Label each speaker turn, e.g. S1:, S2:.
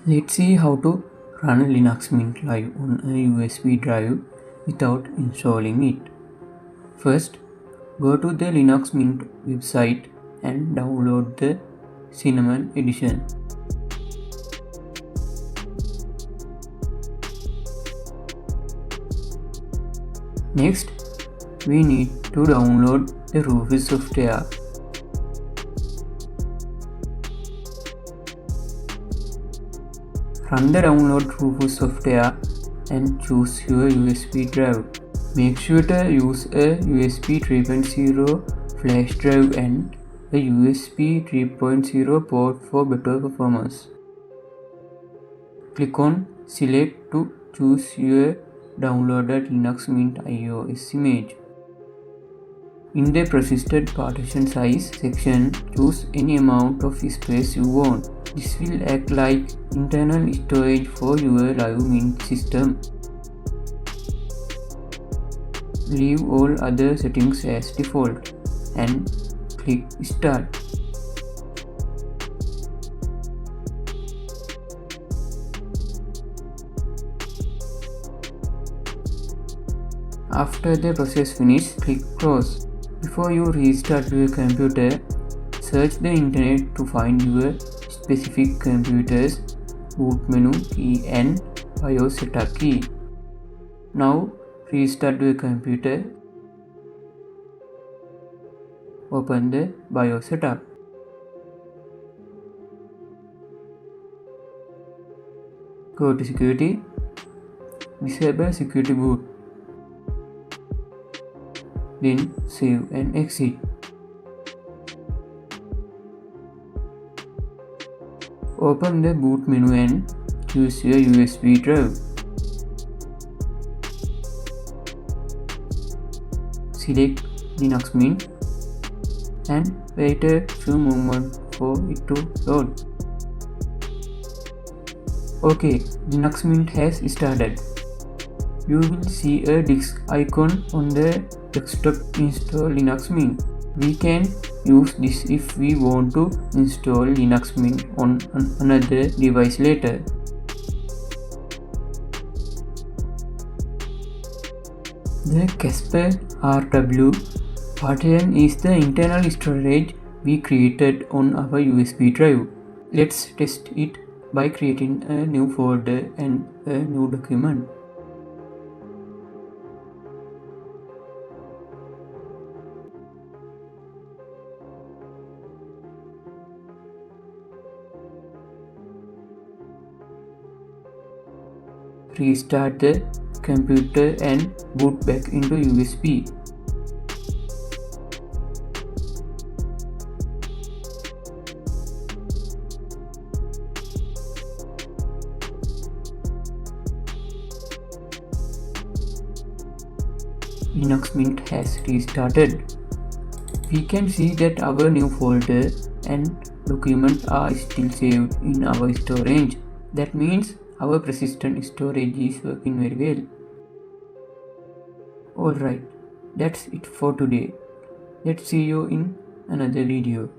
S1: Let's see how to run Linux Mint Live on a USB drive without installing it. First, go to the Linux Mint website and download the Cinnamon edition. Next, we need to download the Rufus software. Run the download Rufus software and choose your USB drive. Make sure to use a USB 3.0 flash drive and a USB 3.0 port for better performance. Click on Select to choose your downloaded Linux Mint iOS image. In the persistent partition size section, choose any amount of space you want. This will act like internal storage for your live Mint system. Leave all other settings as default and click Start. After the process finishes, click Close. Before you restart your computer, search the internet to find your specific computer's boot menu key and BIOS setup key. Now restart your computer. Open the BIOS setup. Go to Security. Disable Security Boot. Then save and exit. Open the boot menu and choose your USB drive. Select Linux Mint and wait a few moments for it to load. Okay, Linux Mint has started. You will see a disk icon on the desktop. Install Linux Mint. We can use this if we want to install Linux Mint on another device later. The Casper RW partition is the internal storage we created on our USB drive. Let's test it by creating a new folder and a new document. Restart the computer and boot back into USB. Linux Mint has restarted. We can see that our new folder and document are still saved in our storage. That means our persistent storage is working very well. Alright, that's it for today. Let's see you in another video.